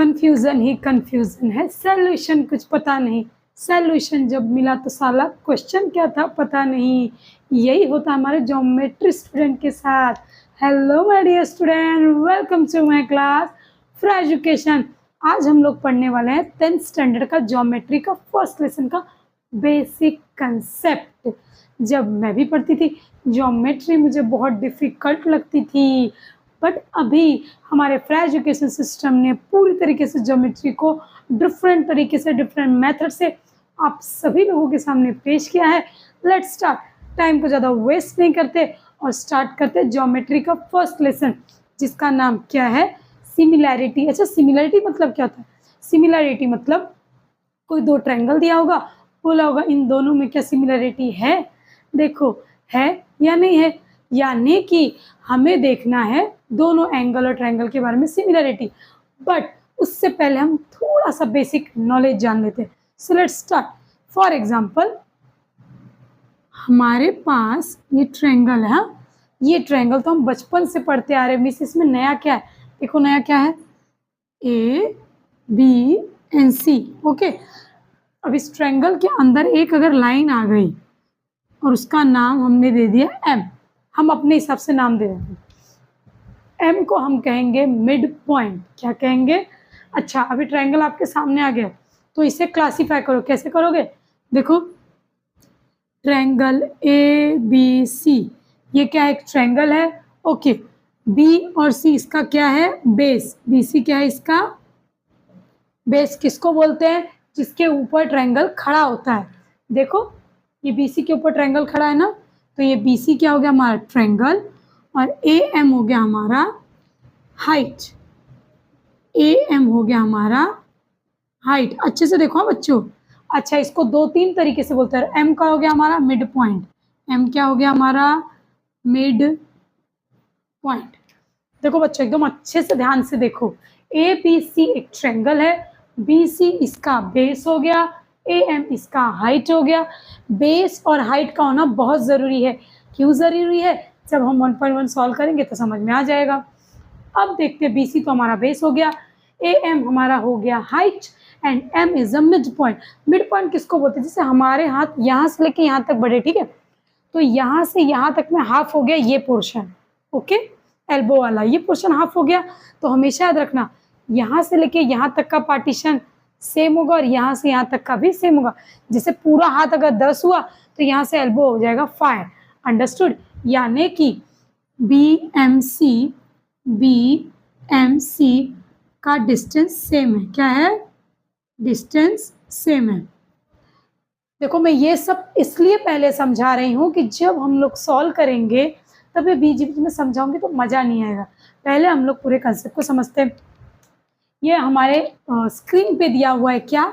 Confusion ही confusion है, solution कुछ पता नहीं, सॉल्यूशन जब मिला तो साला क्वेश्चन क्या था पता नहीं। यही होता हमारे ज्योमेट्री स्टूडेंट के साथ। Hello my dear student, welcome to my class for education. आज हम लोग पढ़ने वाले हैं 10th स्टैंडर्ड का ज्योमेट्री का फर्स्ट लेसन का बेसिक कंसेप्ट। जब मैं भी पढ़ती थी ज्योमेट्री मुझे बहुत डिफ़िकल्ट लगती थी, बट अभी हमारे फ्री एजुकेशन सिस्टम ने पूरी तरीके से ज्योमेट्री को डिफरेंट तरीके से डिफरेंट मेथड से आप सभी लोगों के सामने पेश किया है। लेट्स स्टार्ट, टाइम को ज़्यादा वेस्ट नहीं करते और स्टार्ट करते ज्योमेट्री का फर्स्ट लेसन, जिसका नाम क्या है, सिमिलैरिटी। अच्छा, सिमिलैरिटी मतलब क्या होता है? सिमिलैरिटी मतलब कोई दो ट्रायंगल दिया होगा, बोला होगा इन दोनों में क्या सिमिलैरिटी है, देखो है या नहीं है, यानी कि हमें देखना है दोनों एंगल और ट्रायंगल के बारे में सिमिलैरिटी। बट उससे पहले हम थोड़ा सा बेसिक नॉलेज जान लेते हैं। So let's start. For example, हमारे पास ये ट्रायंगल है, ये ट्रायंगल तो हम बचपन से पढ़ते आ रहे हैं। मिस इसमें नया क्या है, देखो नया क्या है, A B and C. Okay, अब इस ट्रायंगल के अंदर एक अगर लाइन आ गई और उसका नाम हमने दे दिया एम, हम अपने हिसाब से नाम दे देंगे। एम को हम कहेंगे मिड पॉइंट। क्या कहेंगे? अच्छा, अभी ट्रायंगल आपके सामने आ गया तो इसे क्लासीफाई करो। कैसे करोगे? देखो, ट्रायंगल ए बी सी, ये क्या है, एक ट्रायंगल है। ओके, बी और सी इसका क्या है, बेस। बी सी क्या है इसका बेस। किसको बोलते हैं? जिसके ऊपर ट्रायंगल खड़ा होता है। देखो, ये बी सी के ऊपर ट्रायंगल खड़ा है ना, तो ये बी सी क्या हो गया हमारा ट्रायंगल, और ए एम हो गया हमारा हाइट। ए एम हो गया हमारा हाइट। अच्छे से देखो बच्चों। अच्छा, इसको दो तीन तरीके से बोलते हैं। एम का हो गया हमारा मिड पॉइंट। एम क्या हो गया हमारा मिड पॉइंट। देखो बच्चों, एकदम अच्छे से ध्यान से देखो। ए बी सी एक ट्रायंगल है, बी सी इसका बेस हो गया, ए एम इसका हाइट हो गया। बेस और हाइट का होना बहुत ज़रूरी है। क्यों ज़रूरी है? जब हम 1.1 सॉल्व करेंगे तो समझ में आ जाएगा। अब देखते हैं, बी सी तो हमारा बेस हो गया, ए एम हमारा हो गया height, and M is a mid point. Mid point किसको बोलते हैं? जैसे हमारे हाथ यहाँ से लेके यहाँ तक बढ़े, ठीक है, तो यहाँ से यहाँ तक में हाफ हो गया ये पोर्शन। ओके, एल्बो वाला ये पोर्शन हाफ हो गया। तो हमेशा याद रखना, यहाँ से लेके यहाँ तक का पार्टीशन सेम होगा और यहाँ से यहाँ तक का भी सेम होगा। जैसे पूरा हाथ अगर 10 हुआ तो यहाँ से एल्बो हो जाएगा 5। अंडरस्टूड? यानी कि बी एम सी का डिस्टेंस सेम है। क्या है? डिस्टेंस सेम है। देखो, मैं ये सब इसलिए पहले समझा रही हूँ कि जब हम लोग सॉल्व करेंगे तब ये बीच बीच में समझाऊंगी तो मज़ा नहीं आएगा। पहले हम लोग पूरे कंसेप्ट को समझते हैं। ये हमारे स्क्रीन पे दिया हुआ है क्या,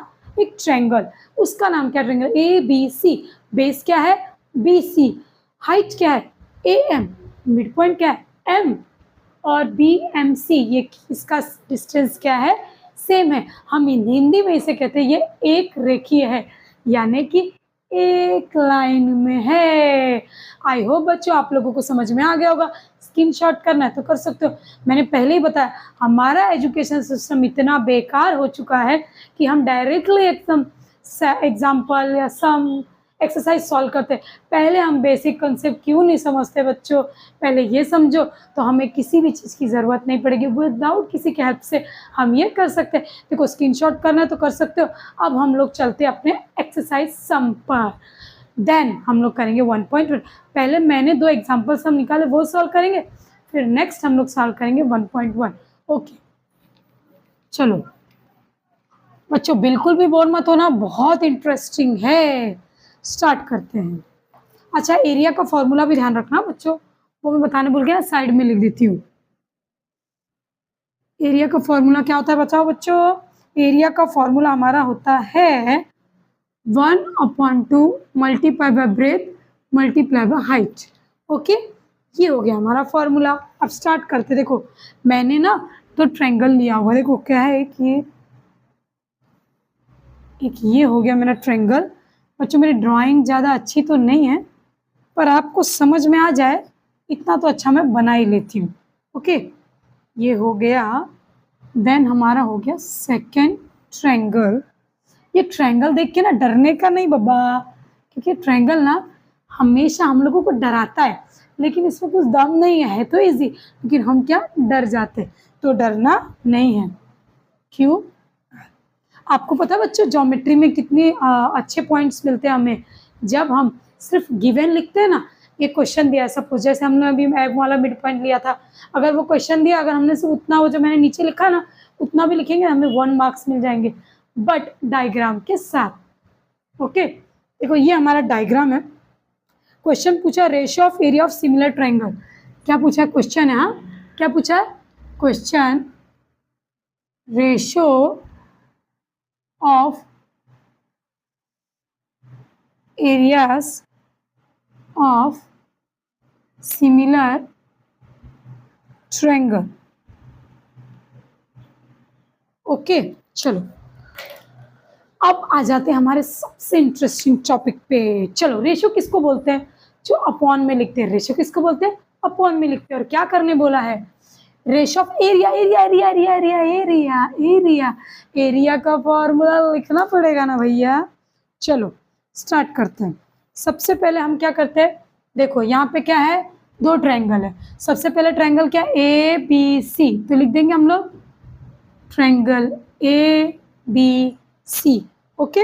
एक ट्रायंगल। उसका नाम क्या, triangle A B C. Base क्या है? बी सी। हाइट क्या है? A M. मिड पॉइंट क्या है? एम। और बी एम सी, ये इसका डिस्टेंस क्या है? सेम है। हम हिंदी में इसे कहते हैं ये एक रेखीय है, यानी कि एक लाइन में है। आई होप बच्चों आप लोगों को समझ में आ गया होगा। स्क्रीनशॉट करना है तो कर सकते हो। मैंने पहले ही बताया, हमारा एजुकेशन सिस्टम इतना बेकार हो चुका है कि हम डायरेक्टली एकदम एग्जाम्पल या सम एक्सरसाइज सॉल्व करते हैं। पहले हम बेसिक कंसेप्ट क्यों नहीं समझते बच्चों? पहले ये समझो तो हमें किसी भी चीज़ की ज़रूरत नहीं पड़ेगी। विदाउट किसी के हेल्प से हम ये कर सकते हैं। देखो, स्क्रीनशॉट करना है तो कर सकते हो। अब हम लोग चलते हैं अपने एक्सरसाइज सम पर। देन हम लोग करेंगे 1.1। पहले मैंने 2 एग्जाम्पल्स हम निकाले, वो सॉल्व करेंगे, फिर नेक्स्ट हम लोग सॉल्व करेंगे 1.1। ओके, चलो बच्चों, बिल्कुल भी बोर मत होना, बहुत इंटरेस्टिंग है। स्टार्ट करते हैं। अच्छा, एरिया का फॉर्मूला भी ध्यान रखना बच्चों, वो मैं बताने भूल गया, साइड में लिख देती हूँ। एरिया का फॉर्मूला क्या होता है बताओ बच्चों? एरिया का फॉर्मूला हमारा होता है 1/2 multiply bye breath multiply by height. Okay, ये हो गया हमारा फॉर्मूला। अब स्टार्ट करते। देखो, मैंने ना तो ट्रायंगल लिया हुआ, देखो क्या है, एक ये हो गया मेरा ट्रायंगल। बच्चों, मेरी ड्राइंग ज़्यादा अच्छी तो नहीं है, पर आपको समझ में आ जाए इतना तो अच्छा मैं बना ही लेती हूँ। ओके, ये हो गया देन हमारा हो गया सेकेंड ट्रायंगल। ये ट्रायंगल देख के ना डरने का नहीं बाबा, क्योंकि ट्रायंगल ना हमेशा हम लोगों को डराता है, लेकिन इसमें कुछ दम नहीं है तो इजी, लेकिन हम क्या डर जाते, तो डरना नहीं है। क्यों? आपको पता है बच्चों ज्योमेट्री में कितने अच्छे पॉइंट्स मिलते हैं हमें जब हम सिर्फ गिवन लिखते हैं ना। ये क्वेश्चन दिया है सपोज, जैसे हमने अभी एग वाला मिड पॉइंट लिया था, अगर वो क्वेश्चन दिया, अगर हमने सिर्फ उतना वो जो मैंने नीचे लिखा ना उतना भी लिखेंगे हमें 1 मार्क्स मिल जाएंगे, बट डायग्राम के साथ। ओके देखो ये हमारा डायग्राम है। क्वेश्चन पूछा ratio of area of similar triangle. क्या पूछा है क्वेश्चन है? हाँ क्या पूछा है question? Ratio of areas of similar triangle. Okay चलो अब आ जाते हैं हमारे सबसे इंटरेस्टिंग टॉपिक पे। चलो रेशियो किसको बोलते हैं? जो अपॉन में लिखते हैं। रेशियो किसको बोलते हैं? अपॉन में लिखते हैं। और क्या करने बोला है? Ratio of area. Area area area area area area area का फॉर्मूला लिखना पड़ेगा ना भैया। चलो स्टार्ट करते हैं। सबसे पहले हम क्या करते हैं, देखो यहाँ पे क्या है, दो ट्रायंगल है। सबसे पहले ट्रायंगल क्या ए बी सी, तो लिख देंगे हम लोग triangle A B C. Okay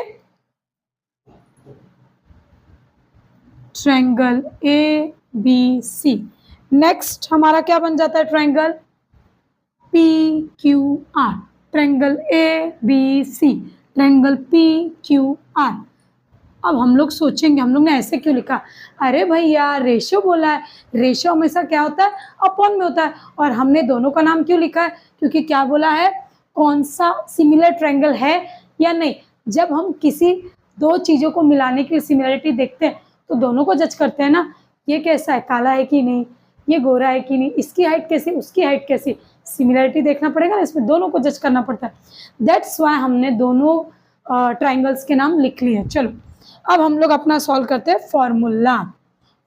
triangle A B C. Next हमारा क्या बन जाता है? Triangle P Q R. Triangle A B C, triangle P Q R. अब हम लोग सोचेंगे हम लोग ने ऐसे क्यों लिखा? अरे भैया रेशियो बोला है, रेशियो हमेशा क्या होता है? अपॉन में होता है। और हमने दोनों का नाम क्यों लिखा है? क्योंकि क्या बोला है, कौन सा सिमिलर ट्रायंगल है या नहीं। जब हम किसी दो चीज़ों को मिलाने की सिमिलरिटी देखते हैं तो दोनों को जज करते हैं ना, ये कैसा है, काला है कि नहीं, ये गोरा है कि नहीं, इसकी हाइट कैसी, उसकी हाइट कैसी, सिमिलरिटी देखना पड़ेगा ना, इसमें दोनों को जज करना पड़ता है। दैट्स वाई हमने दोनों ट्रायंगल्स के नाम लिख लिए। चलो अब हम लोग अपना सॉल्व करते हैं। फॉर्मूला,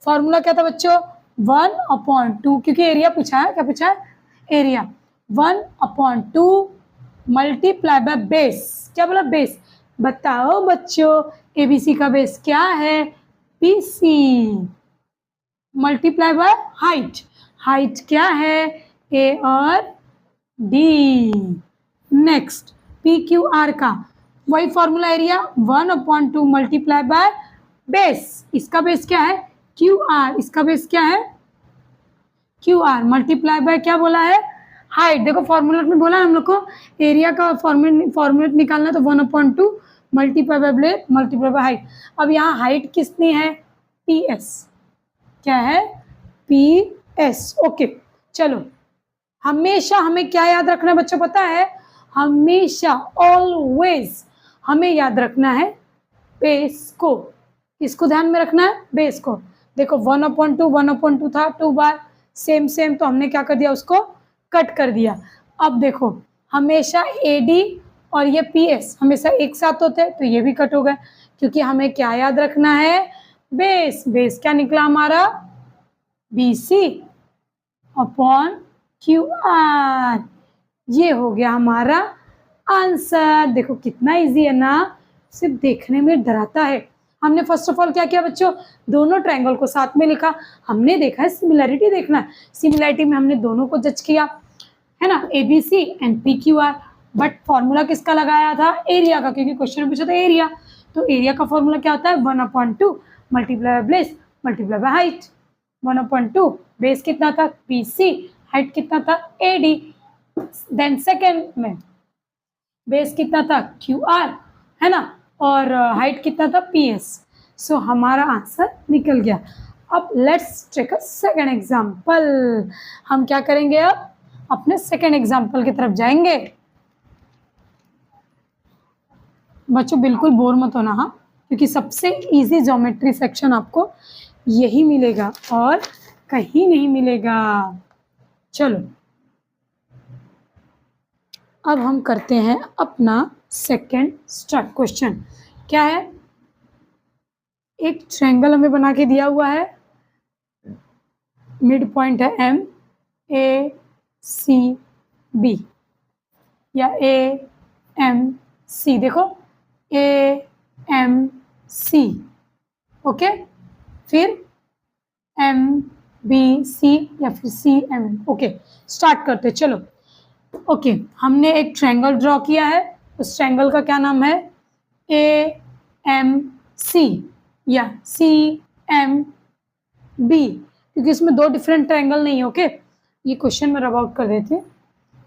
फॉर्मूला क्या था बच्चों? 1/2, क्योंकि एरिया पूछा है। क्या पूछा है? एरिया। 1/2 multiply by base. क्या बोला? बेस। बताओ बच्चों एबीसी का बेस क्या है? PC. Multiply by height, height क्या है? ए और D. Next P Q are का वही formula area 1/2 multiply by base. इसका बेस क्या है? Q R. इसका बेस क्या है? क्यू आर मल्टीप्लाई बाय क्या बोला है? हाइट। देखो फॉर्मूला में बोला हम लोग को एरिया का फॉर्मूलेट निकालना, तो 1/2 multiply by base multiply by height. अब यहाँ हाइट कितनी है? P S. क्या है? P S. ओके चलो हमेशा हमें क्या याद रखना है बच्चों पता है? हमेशा ऑलवेज हमें याद रखना है बेस को। किसको ध्यान में रखना है? बेस को। देखो 1/2 था 2 बार, सेम सेम, तो हमने क्या कर दिया, उसको कट कर दिया। अब देखो हमेशा एडी और ये पी एस हमेशा एक साथ होते हैं, तो ये भी कट हो गए, क्योंकि हमें क्या याद रखना है? बेस। बेस क्या निकला हमारा? B C upon Q R. ये हो गया हमारा आंसर। देखो कितना इजी है ना, सिर्फ देखने में डराता है। हमने फर्स्ट ऑफ ऑल क्या किया बच्चों? दोनों ट्रायंगल को साथ में लिखा। हमने देखा है सिमिलरिटी देखना है, सिमिलरिटी में हमने दोनों को जज किया है ना, A B C and P Q R. But formula किसका लगाया था? एरिया का, क्योंकि क्वेश्चन में पूछा था एरिया। तो एरिया का फॉर्मूला क्या होता है? 1/2 multiply by base multiply by height. 1/2 base कितना था? पी सी, हाइट कितना था? A D. देन सेकेंड में बेस कितना था? क्यू आर है ना, और हाइट कितना था? P S. सो हमारा आंसर निकल गया। अब let's take a second example. हम क्या करेंगे? अब अपने सेकेंड एग्जाम्पल की तरफ जाएंगे। बच्चों बिल्कुल बोर मत होना, हाँ, क्योंकि सबसे इजी ज्योमेट्री सेक्शन आपको यही मिलेगा और कहीं नहीं मिलेगा। चलो अब हम करते हैं अपना सेकेंड स्टार्ट क्वेश्चन। क्या है? एक ट्रायंगल हमें बना के दिया हुआ है, मिड पॉइंट है एम ए सी बी। या AMC, देखो AMC, ओके, फिर MBC या फिर CMN, ओके। स्टार्ट करते, चलो। ओके, हमने एक ट्रायंगल ड्रॉ किया है, उस ट्रायंगल का क्या नाम है? AMC या CMB, क्योंकि इसमें दो डिफरेंट ट्रायंगल नहीं है, ओके। ये क्वेश्चन में रब आउट कर देते हैं,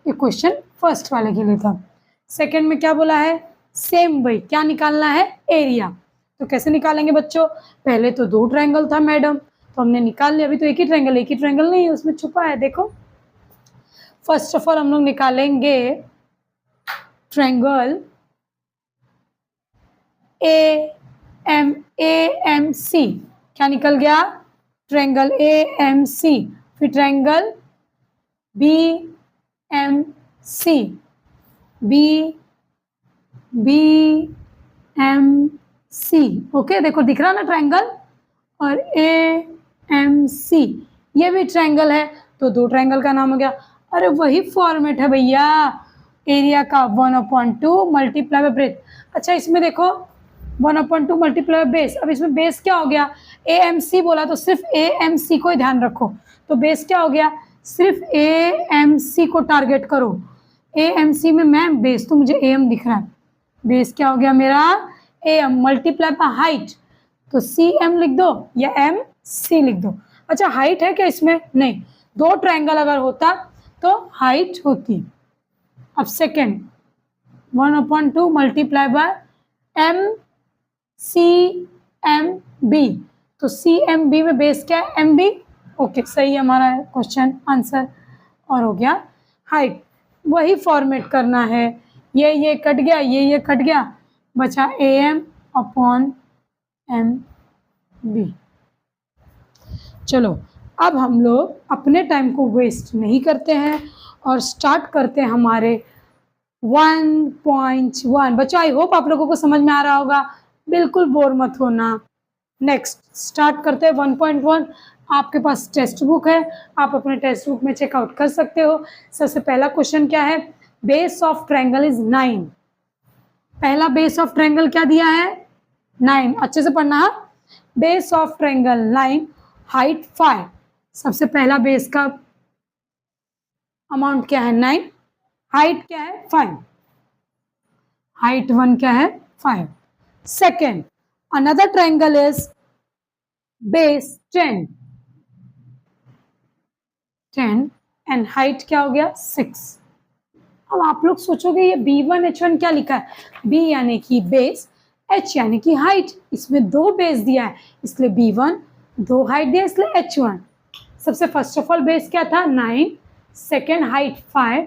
ये क्वेश्चन फर्स्ट वाले के लिए था। सेकंड में क्या बोला है? सेम वही, क्या निकालना है? एरिया। तो कैसे निकालेंगे बच्चों? पहले तो दो ट्रायंगल था मैडम, तो हमने निकाल लिया। अभी तो एक ही ट्रायंगल नहीं है, उसमें छुपा है, देखो। फर्स्ट ऑफ ऑल हम लोग निकालेंगे ट्रायंगल AMC। क्या निकल गया? Triangle AMC। फिर ट्रायंगल BMC, BMC, ओके। देखो दिख रहा ना ट्रायंगल, और AMC ये भी ट्रायंगल है, तो दो ट्रायंगल का नाम हो गया। अरे वही फॉर्मेट है भैया एरिया का, 1/2 मल्टीप्लाई बाय ब्रेथ। अच्छा, इसमें देखो 1/2 मल्टीप्लाई बाय बेस। अब इसमें बेस क्या हो गया? AMC बोला तो सिर्फ AMC को ही ध्यान रखो, तो बेस क्या हो गया? सिर्फ AMC को टारगेट करो। AMC में मैम बेस तो मुझे AM दिख रहा है, बेस क्या हो गया मेरा? AM मल्टीप्लाई बाय हाइट, तो CM लिख दो या MC लिख दो। अच्छा, हाइट है क्या इसमें? नहीं, दो ट्रायंगल अगर होता तो हाइट होती। अब सेकेंड 1/2 मल्टीप्लाई बाय MCMB, तो CMB में बेस क्या है? MB, ओके, सही है हमारा क्वेश्चन आंसर। और हो गया हाइट, वही फॉर्मेट करना है। ये कट गया, ये कट गया, बचा AM/MB। चलो, अब हम लोग अपने टाइम को वेस्ट नहीं करते हैं और स्टार्ट करते हैं हमारे 1.1। बच्चों, आई होप आप लोगों को समझ में आ रहा होगा, बिल्कुल बोर मत होना। नेक्स्ट स्टार्ट करते हैं 1.1। आपके पास टेक्स्ट बुक है, आप अपने टेक्स्ट बुक में चेकआउट कर सकते हो। सबसे पहला क्वेश्चन क्या है? Base of triangle is 9। पहला बेस ऑफ ट्रायंगल क्या दिया है? 9। अच्छे से पढ़ना। Base of triangle 9, height 5। सबसे पहला बेस का अमाउंट क्या है? 9। हाइट क्या है? 5। हाइट 1 क्या है? 5। Second, another triangle is base 10 and height क्या हो गया? 6। अब आप लोग सोचोगे ये B1 H1 क्या लिखा है? B यानी कि बेस, H यानी कि हाइट। इसमें दो बेस दिया है इसलिए B1, दो हाइट दिया इसलिए H1। सबसे फर्स्ट ऑफ ऑल बेस क्या था? 9, second height 5,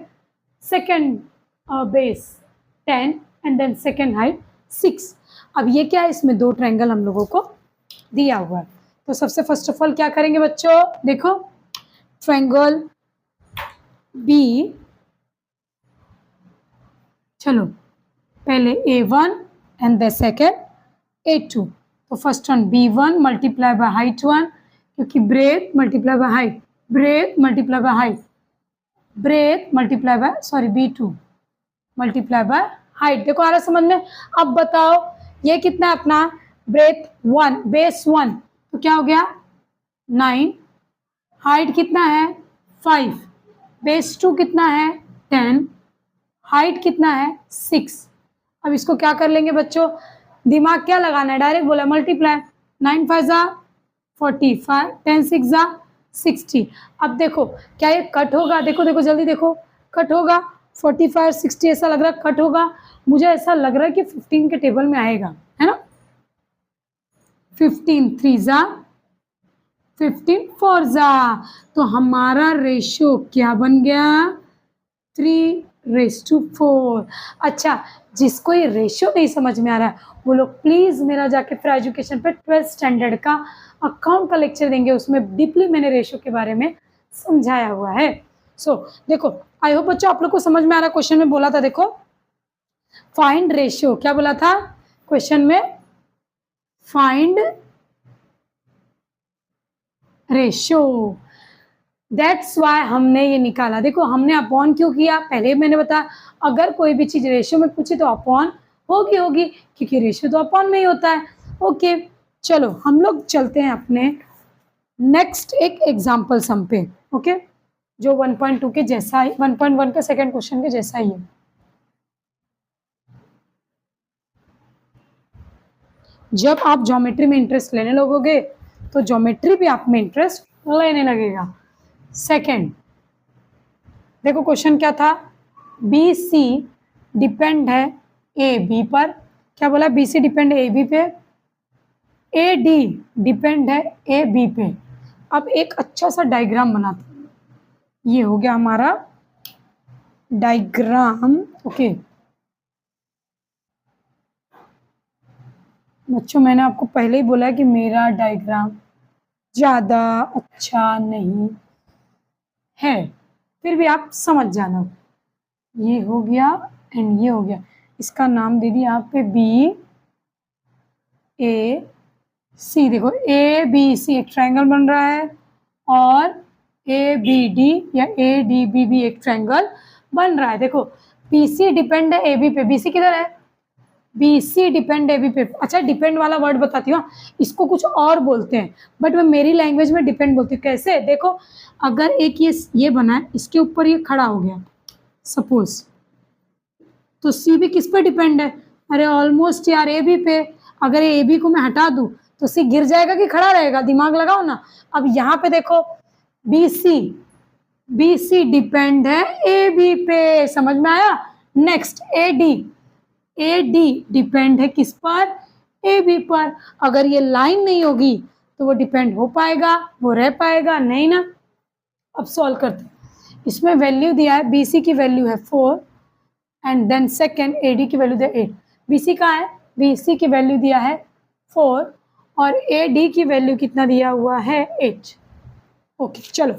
second base 10 and then second height 6। अब ये क्या है? इसमें दो ट्रायंगल हम लोगों को दिया हुआ है, तो सबसे फर्स्ट ऑफ ऑल क्या करेंगे बच्चों? देखो, ट्रायंगल B, चलो पहले A1 and the second A2। तो first one B1 multiply by height 1, क्योंकि breath multiply by height, breath multiply by height, breath multiply by B2 multiply by height. देखो आ रहा समझ में? अब बताओ ये कितना है अपना? ब्रेथ 1, बेस 1, तो क्या हो गया? 9। हाइट कितना है? 5। बेस 2 कितना है? 10। हाइट कितना है? 6। अब इसको क्या कर लेंगे बच्चों? दिमाग क्या लगाना है? डायरेक्ट बोला मल्टीप्लाई। 9 5 जा 45, 10 6 जा 60। अब देखो क्या ये कट होगा? देखो देखो जल्दी देखो, कट होगा। 45 60 ऐसा लग रहा है कट होगा। मुझे ऐसा लग रहा है कि 15 के टेबल में आएगा, है ना? 15 3 जा 15 4 जा, तो हमारा रेशियो क्या बन गया? 3:4। अच्छा, जिसको ये रेशियो नहीं समझ में आ रहा है वो लोग प्लीज़ मेरा जाके फिर एजुकेशन पे 12th स्टैंडर्ड का अकाउंट का लेक्चर देंगे, उसमें डीपली मैंने रेशियो के बारे में समझाया हुआ है। सो देखो, आई होप बच्चों आप लोग को समझ में आ रहा है। क्वेश्चन में बोला था, देखो फाइंड रेशियो, क्या बोला था क्वेश्चन में? फाइंड रेशियो दैट्स वाई हमने ये निकाला। देखो हमने अपॉन क्यों किया, पहले मैंने बताया अगर कोई भी चीज़ रेशियो में पूछे तो अपॉन होगी क्योंकि रेशियो तो अपॉन में ही होता है। ओके चलो हम लोग चलते हैं अपने नेक्स्ट एक एग्जाम्पल सम पे। ओके जो 1.2 के जैसा ही, 1.1 के सेकेंड क्वेश्चन के जैसा ही है। जब आप ज्योमेट्री में इंटरेस्ट लेने लगोगे तो ज्योमेट्री भी आप में इंटरेस्ट लेने लगेगा। सेकंड देखो क्वेश्चन क्या था, बी सी डिपेंड है ए बी पर। क्या बोला, बी सी डिपेंड है ए बी पे, ए डी डिपेंड है ए बी पे। अब एक अच्छा सा डायग्राम बनाते हैं, ये हो गया हमारा डायग्राम। ओके बच्चों मैंने आपको पहले ही बोला कि मेरा डायग्राम ज़्यादा अच्छा नहीं है, फिर भी आप समझ जाना। ये हो गया एंड ये हो गया, इसका नाम दे दिया यहाँ पे बी ए सी। देखो ए बी सी एक ट्रायंगल बन रहा है और ए बी डी या ए डी बी भी एक ट्रायंगल बन रहा है। देखो बी सी डिपेंड है ए बी पे, बी सी किधर है, B C depend A B पे। अच्छा डिपेंड वाला वर्ड बताती हूँ, इसको कुछ और बोलते हैं बट मैं मेरी लैंग्वेज में डिपेंड बोलती हूँ। कैसे, देखो अगर एक ये बना है, इसके ऊपर ये खड़ा हो गया सपोज, तो सी भी किस पे डिपेंड है, अरे ऑलमोस्ट यार ए बी पे। अगर ए बी को मैं हटा दूं तो सी गिर जाएगा कि खड़ा रहेगा, दिमाग लगाओ ना। अब यहाँ पे देखो बी सी डिपेंड है ए बी पे, समझ में आया। नेक्स्ट ए डी डिपेंड है किस पर, ए बी पर। अगर ये लाइन नहीं होगी तो वो डिपेंड हो पाएगा, वो रह पाएगा नहीं ना। अब सॉल्व करते हैं, इसमें वैल्यू दिया है, बी सी की वैल्यू है 4 and then second A D की वैल्यू दिया 8। बी सी कहाँ है, बी सी की वैल्यू दिया है 4 और ए डी की वैल्यू कितना दिया हुआ है 8। ओके चलो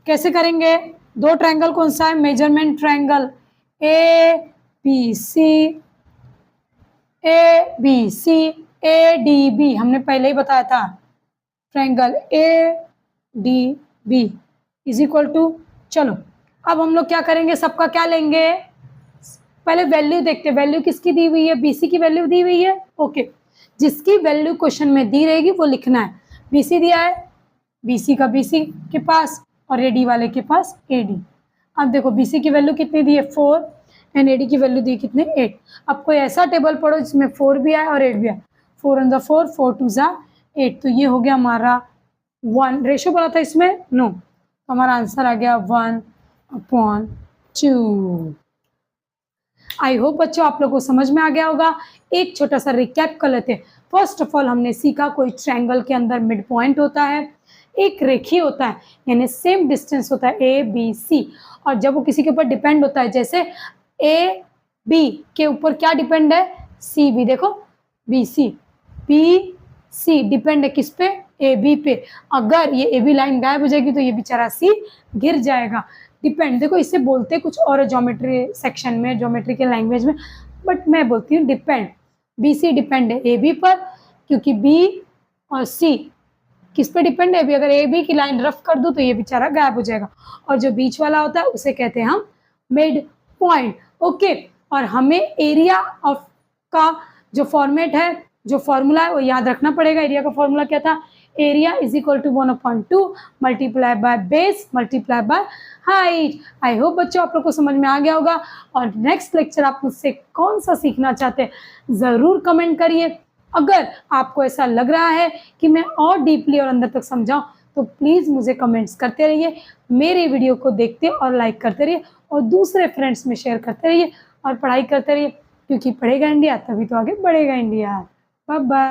कैसे करेंगे, दो ट्रायंगल कौन सा है, measurement triangle A B C A D B, हमने पहले ही बताया था triangle A D B is equal to. चलो अब हम लोग क्या करेंगे, सबका क्या लेंगे, पहले वैल्यू देखते हैं। वैल्यू किसकी दी हुई है, बीसी की वैल्यू दी हुई है। ओके जिसकी वैल्यू क्वेश्चन में दी रहेगी वो लिखना है। बीसी दिया है, बीसी का बीसी के पास और एडी वाले के पास एडी। अब देखो बीसी की वैल्यू कितनी दी है 4 एंड एडी की वैल्यू दी कितने 8। अब कोई ऐसा टेबल पढ़ो जिसमें 4 भी आए और 8 भी आए, 4 on the 4 4 2 जा 8, तो ये हो गया हमारा 1। रेशो बोला था इसमें नो, तो हमारा आंसर आ गया 1/2। आई होप बच्चों आप लोगों को समझ में आ गया होगा। एक छोटा सा रिकैप कर लेते हैं। फर्स्ट ऑफ ऑल हमने सीखा कोई ट्रायंगल के अंदर मिड पॉइंट होता है, एक रेखी होता है यानी सेम डिस्टेंस होता है ए बी सी, और जब वो किसी के ऊपर डिपेंड होता है, जैसे ए बी के ऊपर क्या डिपेंड है, सी बी। देखो बी सी डिपेंड है किस पे, ए बी पे। अगर ये ए बी लाइन गायब हो जाएगी तो ये बेचारा सी गिर जाएगा। डिपेंड देखो इसे बोलते कुछ और ज्योमेट्री सेक्शन में, ज्योमेट्री के लैंग्वेज में, बट मैं बोलती हूँ डिपेंड। बी सी डिपेंड है ए बी पर क्योंकि बी और सी किस पे डिपेंड है, भी अगर ए बी की लाइन रफ कर दूं तो ये बेचारा गायब हो जाएगा। और जो बीच वाला होता है उसे कहते हैं हम मिड पॉइंट। ओके और हमें एरिया ऑफ का जो फॉर्मेट है, जो फॉर्मूला है वो याद रखना पड़ेगा। एरिया का फॉर्मूला क्या था, area is equal to 1/2 multiply by base multiply by height. I hope बच्चों आप लोग को समझ में आ गया होगा। और नेक्स्ट लेक्चर आप मुझसे कौन सा सीखना चाहते हैं ज़रूर कमेंट करिए। अगर आपको ऐसा लग रहा है कि मैं और डीपली और अंदर तक समझाऊं तो प्लीज़ मुझे कमेंट्स करते रहिए, मेरे वीडियो को देखते और लाइक करते रहिए और दूसरे फ्रेंड्स में शेयर करते रहिए और पढ़ाई करते रहिए, क्योंकि पढ़ेगा इंडिया तभी तो आगे बढ़ेगा इंडिया। Bye bye.